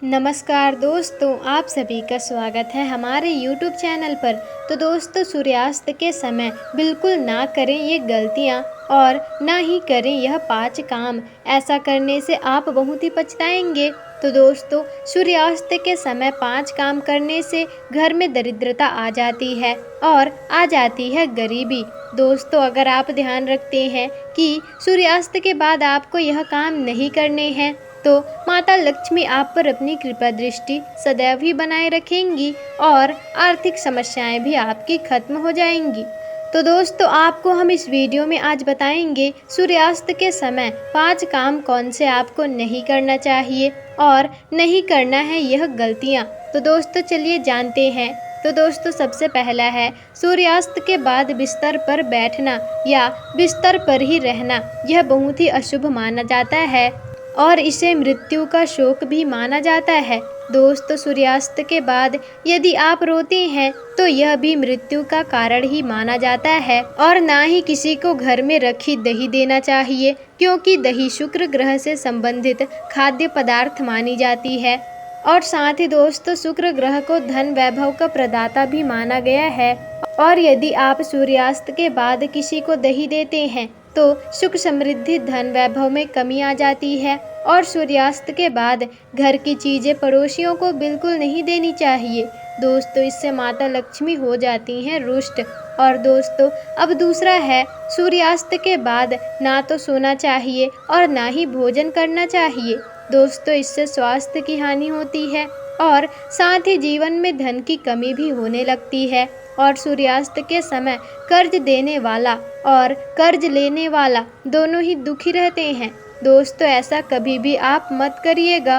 नमस्कार दोस्तों, आप सभी का स्वागत है हमारे YouTube चैनल पर। तो दोस्तों, सूर्यास्त के समय बिल्कुल ना करें ये गलतियाँ और ना ही करें यह 5 काम। ऐसा करने से आप बहुत ही पछताएंगे। तो दोस्तों, सूर्यास्त के समय 5 काम करने से घर में दरिद्रता आ जाती है और आ जाती है गरीबी। दोस्तों, अगर आप ध्यान रखते हैं कि सूर्यास्त के बाद आपको यह काम नहीं करने हैं, तो माता लक्ष्मी आप पर अपनी कृपा दृष्टि सदैव ही बनाए रखेंगी और आर्थिक समस्याएं भी आपकी खत्म हो जाएंगी। तो दोस्तों, आपको हम इस वीडियो में आज बताएंगे सूर्यास्त के समय 5 काम कौन से आपको नहीं करना चाहिए और नहीं करना है यह गलतियां। तो दोस्तों, चलिए जानते हैं। तो दोस्तों, सबसे पहला है सूर्यास्त के बाद बिस्तर पर बैठना या बिस्तर पर ही रहना। यह बहुत ही अशुभ माना जाता है और इसे मृत्यु का शोक भी माना जाता है। दोस्तों, सूर्यास्त के बाद यदि आप रोते हैं तो यह भी मृत्यु का कारण ही माना जाता है। और ना ही किसी को घर में रखी दही देना चाहिए, क्योंकि दही शुक्र ग्रह से संबंधित खाद्य पदार्थ मानी जाती है। और साथ ही दोस्तों, शुक्र ग्रह को धन वैभव का प्रदाता भी माना गया है। और यदि आप सूर्यास्त के बाद किसी को दही देते हैं तो सुख समृद्धि धन वैभव में कमी आ जाती है। और सूर्यास्त के बाद घर की चीजें पड़ोसियों को बिल्कुल नहीं देनी चाहिए। दोस्तों, इससे माता लक्ष्मी हो जाती हैं रुष्ट। और दोस्तों, अब दूसरा है सूर्यास्त के बाद ना तो सोना चाहिए और ना ही भोजन करना चाहिए। दोस्तों, इससे स्वास्थ्य की हानि होती है और साथ ही जीवन में धन की कमी भी होने लगती है। और सूर्यास्त के समय कर्ज देने वाला और कर्ज लेने वाला दोनों ही दुखी रहते हैं। दोस्तों, ऐसा कभी भी आप मत करिएगा।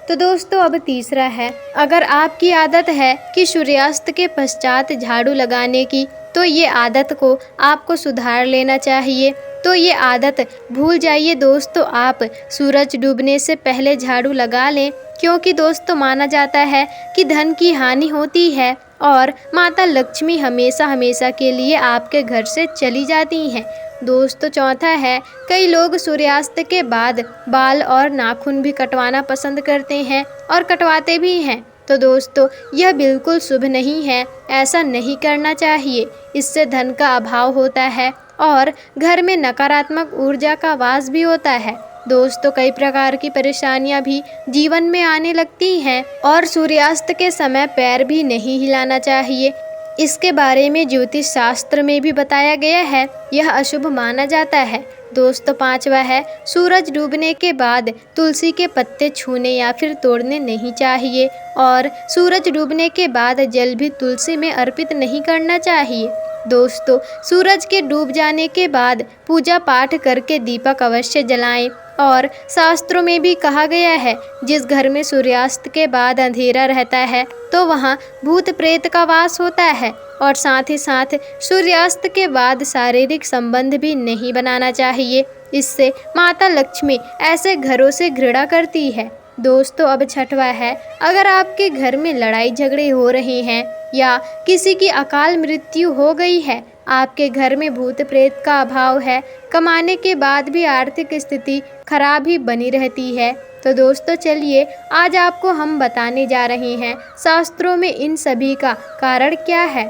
तो दोस्तों, अब तीसरा है, अगर आपकी आदत है कि सूर्यास्त के पश्चात झाड़ू लगाने की, तो ये आदत को आपको सुधार लेना चाहिए। तो ये आदत भूल जाइए दोस्तों, आप सूरज डूबने से पहले झाड़ू लगा लें, क्योंकि दोस्तों माना जाता है कि धन की हानि होती है और माता लक्ष्मी हमेशा हमेशा के लिए आपके घर से चली जाती हैं। दोस्तों, चौथा है, कई लोग सूर्यास्त के बाद बाल और नाखून भी कटवाना पसंद करते हैं और कटवाते भी हैं। तो दोस्तों, यह बिल्कुल शुभ नहीं है, ऐसा नहीं करना चाहिए। इससे धन का अभाव होता है और घर में नकारात्मक ऊर्जा का वास भी होता है। दोस्तों, कई प्रकार की परेशानियां भी जीवन में आने लगती हैं और सूर्यास्त के समय पैर भी नहीं हिलाना चाहिए। इसके बारे में ज्योतिष शास्त्र में भी बताया गया है, यह अशुभ माना जाता है। दोस्तों, पांचवा है, सूरज डूबने के बाद तुलसी के पत्ते छूने या फिर तोड़ने नहीं चाहिए और सूरज डूबने के बाद जल भी तुलसी में अर्पित नहीं करना चाहिए। दोस्तों, सूरज के डूब जाने के बाद पूजा पाठ करके दीपक अवश्य जलाएं। और शास्त्रों में भी कहा गया है, जिस घर में सूर्यास्त के बाद अंधेरा रहता है तो वहाँ भूत प्रेत का वास होता है। और साथ ही साथ सूर्यास्त के बाद शारीरिक संबंध भी नहीं बनाना चाहिए, इससे माता लक्ष्मी ऐसे घरों से घृणा करती है। दोस्तों, अब छठवा है, अगर आपके घर में लड़ाई झगड़े हो रहे हैं या किसी की अकाल मृत्यु हो गई है, आपके घर में भूत प्रेत का अभाव है, कमाने के बाद भी आर्थिक स्थिति खराब ही बनी रहती है, तो दोस्तों चलिए आज आपको हम बताने जा रहे हैं शास्त्रों में इन सभी का कारण क्या है।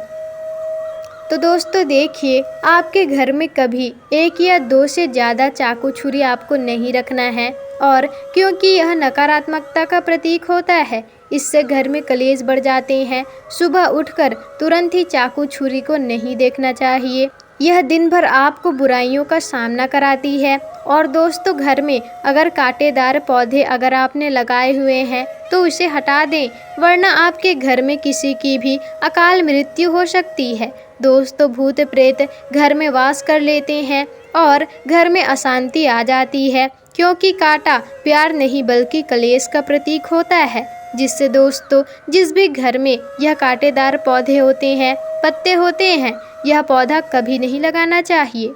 तो दोस्तों देखिए, आपके घर में कभी 1 या 2 से ज़्यादा चाकू छुरी आपको नहीं रखना है, और क्योंकि यह नकारात्मकता का प्रतीक होता है, इससे घर में कलेश बढ़ जाते हैं। सुबह उठकर तुरंत ही चाकू छुरी को नहीं देखना चाहिए, यह दिन भर आपको बुराइयों का सामना कराती है। और दोस्तों, घर में अगर कांटेदार पौधे अगर आपने लगाए हुए हैं तो उसे हटा दें, वरना आपके घर में किसी की भी अकाल मृत्यु हो सकती है। दोस्तों, भूत प्रेत घर में वास कर लेते हैं और घर में अशांति आ जाती है, क्योंकि कांटा प्यार नहीं बल्कि कलेश का प्रतीक होता है। जिससे दोस्तों, जिस भी घर में यह कांटेदार पौधे होते हैं, पत्ते होते हैं, यह पौधा कभी नहीं लगाना चाहिए,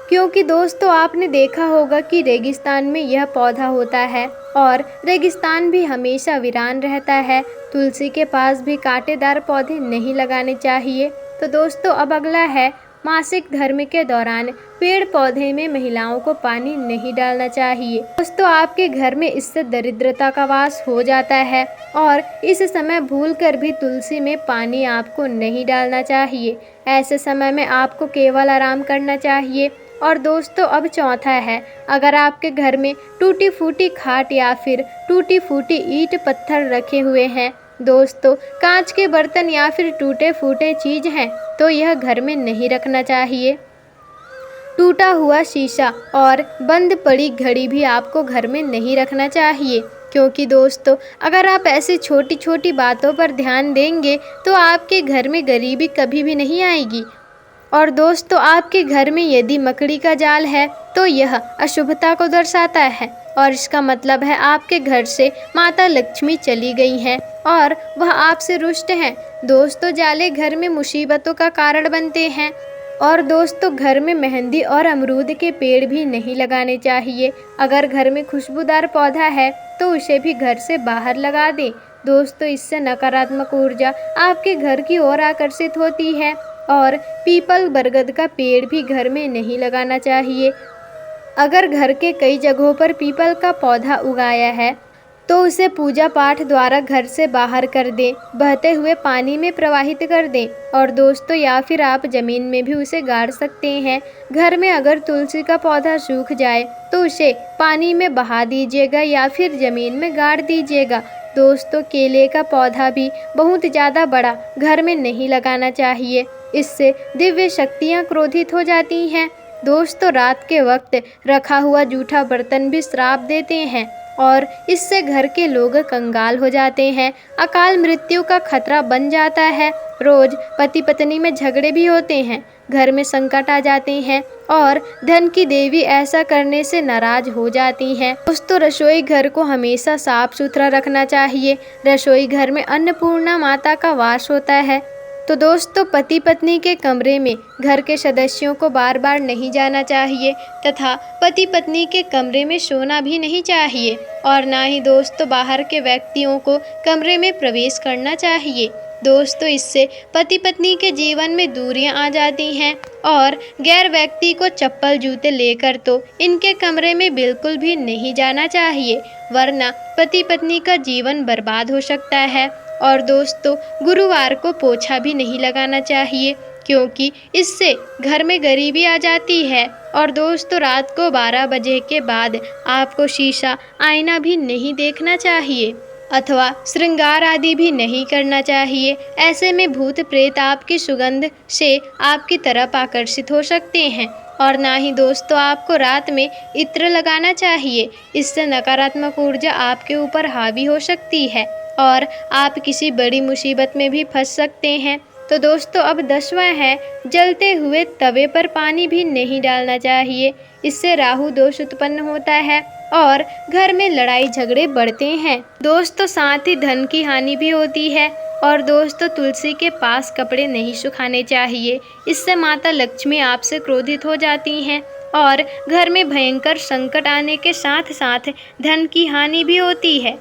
क्योंकि दोस्तों आपने देखा होगा कि रेगिस्तान में यह पौधा होता है और रेगिस्तान भी हमेशा वीरान रहता है। तुलसी के पास भी कांटेदार पौधे नहीं लगाने चाहिए। तो दोस्तों, अब अगला है, मासिक धर्म के दौरान पेड़ पौधे में महिलाओं को पानी नहीं डालना चाहिए। दोस्तों आपके घर में इससे दरिद्रता का वास हो जाता है और इस समय भूलकर भी तुलसी में पानी आपको नहीं डालना चाहिए। ऐसे समय में आपको केवल आराम करना चाहिए। और दोस्तों अब चौथा है, अगर आपके घर में टूटी फूटी खाट या फिर टूटी फूटी ईंट पत्थर रखे हुए हैं, दोस्तों कांच के बर्तन या फिर टूटे फूटे चीज हैं तो यह घर में नहीं रखना चाहिए। टूटा हुआ शीशा और बंद पड़ी घड़ी भी आपको घर में नहीं रखना चाहिए, क्योंकि दोस्तों अगर आप ऐसी छोटी छोटी बातों पर ध्यान देंगे तो आपके घर में गरीबी कभी भी नहीं आएगी। और दोस्तों आपके घर में यदि मकड़ी का जाल है तो यह अशुभता को दर्शाता है और इसका मतलब है आपके घर से माता लक्ष्मी चली गई हैं और वह आपसे रुष्ट हैं। दोस्तों जाले घर में मुसीबतों का कारण बनते हैं। और दोस्तों घर में मेहंदी और अमरूद के पेड़ भी नहीं लगाने चाहिए। अगर घर में खुशबूदार पौधा है तो उसे भी घर से बाहर लगा दें। दोस्तों इससे नकारात्मक ऊर्जा आपके घर की ओर आकर्षित होती है। और पीपल बरगद का पेड़ भी घर में नहीं लगाना चाहिए। अगर घर के कई जगहों पर पीपल का पौधा उगाया है तो उसे पूजा पाठ द्वारा घर से बाहर कर दें, बहते हुए पानी में प्रवाहित कर दें। और दोस्तों या फिर आप ज़मीन में भी उसे गाड़ सकते हैं। घर में अगर तुलसी का पौधा सूख जाए तो उसे पानी में बहा दीजिएगा या फिर ज़मीन में गाड़ दीजिएगा। दोस्तों केले का पौधा भी बहुत ज़्यादा बड़ा घर में नहीं लगाना चाहिए, इससे दिव्य शक्तियाँ क्रोधित हो जाती हैं। दोस्तों रात के वक्त रखा हुआ जूठा बर्तन भी श्राप देते हैं और इससे घर के लोग कंगाल हो जाते हैं, अकाल मृत्यु का खतरा बन जाता है। रोज पति पत्नी में झगड़े भी होते हैं, घर में संकट आ जाते हैं और धन की देवी ऐसा करने से नाराज हो जाती हैं। दोस्तों रसोई घर को हमेशा साफ सुथरा रखना चाहिए। रसोई घर में अन्नपूर्णा माता का वास होता है। तो दोस्तों पति पत्नी के कमरे में घर के सदस्यों को बार बार नहीं जाना चाहिए तथा पति पत्नी के कमरे में सोना भी नहीं चाहिए और ना ही दोस्तों बाहर के व्यक्तियों को कमरे में प्रवेश करना चाहिए। दोस्तों इससे पति पत्नी के जीवन में दूरियां आ जाती हैं और गैर व्यक्ति को चप्पल जूते लेकर तो इनके कमरे में बिल्कुल भी नहीं जाना चाहिए, वरना पति पत्नी का जीवन बर्बाद हो सकता है। और दोस्तों गुरुवार को पोछा भी नहीं लगाना चाहिए, क्योंकि इससे घर में गरीबी आ जाती है। और दोस्तों रात को 12 बजे के बाद आपको शीशा आईना भी नहीं देखना चाहिए अथवा श्रृंगार आदि भी नहीं करना चाहिए। ऐसे में भूत प्रेत आपकी सुगंध से आपकी तरफ आकर्षित हो सकते हैं। और ना ही दोस्तों आपको रात में इत्र लगाना चाहिए, इससे नकारात्मक ऊर्जा आपके ऊपर हावी हो सकती है और आप किसी बड़ी मुसीबत में भी फंस सकते हैं। तो दोस्तों अब 10वां है, जलते हुए तवे पर पानी भी नहीं डालना चाहिए, इससे राहु दोष उत्पन्न होता है और घर में लड़ाई झगड़े बढ़ते हैं। दोस्तों साथ ही धन की हानि भी होती है। और दोस्तों तुलसी के पास कपड़े नहीं सुखाने चाहिए, इससे माता लक्ष्मी आपसे क्रोधित हो जाती हैं और घर में भयंकर संकट आने के साथ साथ धन की हानि भी होती है।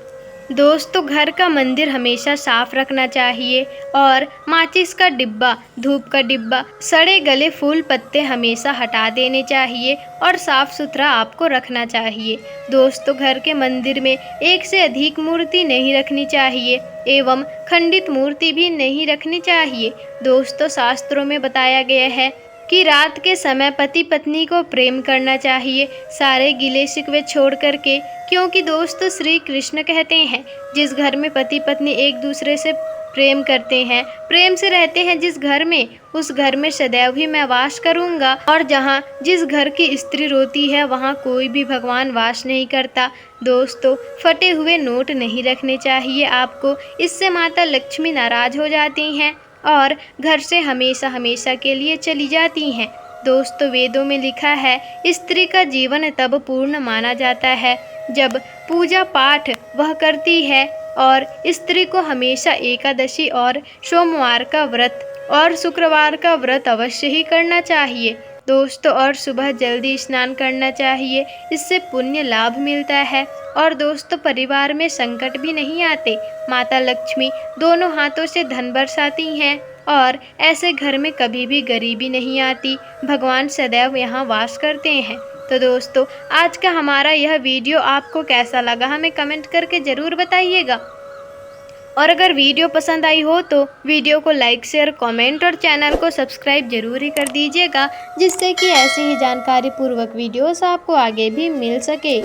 दोस्तों घर का मंदिर हमेशा साफ रखना चाहिए और माचिस का डिब्बा, धूप का डिब्बा, सड़े गले फूल पत्ते हमेशा हटा देने चाहिए और साफ सुथरा आपको रखना चाहिए। दोस्तों घर के मंदिर में एक से अधिक मूर्ति नहीं रखनी चाहिए एवं खंडित मूर्ति भी नहीं रखनी चाहिए। दोस्तों शास्त्रों में बताया गया है कि रात के समय पति पत्नी को प्रेम करना चाहिए, सारे गिले शिकवे छोड़ करके, क्योंकि दोस्तों श्री कृष्ण कहते हैं जिस घर में पति पत्नी एक दूसरे से प्रेम करते हैं, प्रेम से रहते हैं जिस घर में, उस घर में सदैव ही मैं वास करूंगा। और जहां जिस घर की स्त्री रोती है वहां कोई भी भगवान वास नहीं करता। दोस्तों फटे हुए नोट नहीं रखने चाहिए आपको, इससे माता लक्ष्मी नाराज हो जाती हैं और घर से हमेशा हमेशा के लिए चली जाती हैं। दोस्तों वेदों में लिखा है स्त्री का जीवन तब पूर्ण माना जाता है जब पूजा पाठ वह करती है। और स्त्री को हमेशा एकादशी और सोमवार का व्रत और शुक्रवार का व्रत अवश्य ही करना चाहिए। दोस्तों और सुबह जल्दी स्नान करना चाहिए, इससे पुण्य लाभ मिलता है। और दोस्तों परिवार में संकट भी नहीं आते, माता लक्ष्मी दोनों हाथों से धन बरसाती हैं और ऐसे घर में कभी भी गरीबी नहीं आती। भगवान सदैव यहाँ वास करते हैं। तो दोस्तों, आज का हमारा यह वीडियो आपको कैसा लगा हमें कमेंट करके ज़रूर बताइएगा। और अगर वीडियो पसंद आई हो तो वीडियो को लाइक, शेयर, कमेंट और चैनल को सब्सक्राइब जरूर ही कर दीजिएगा, जिससे कि ऐसी ही जानकारी पूर्वक वीडियोस आपको आगे भी मिल सके।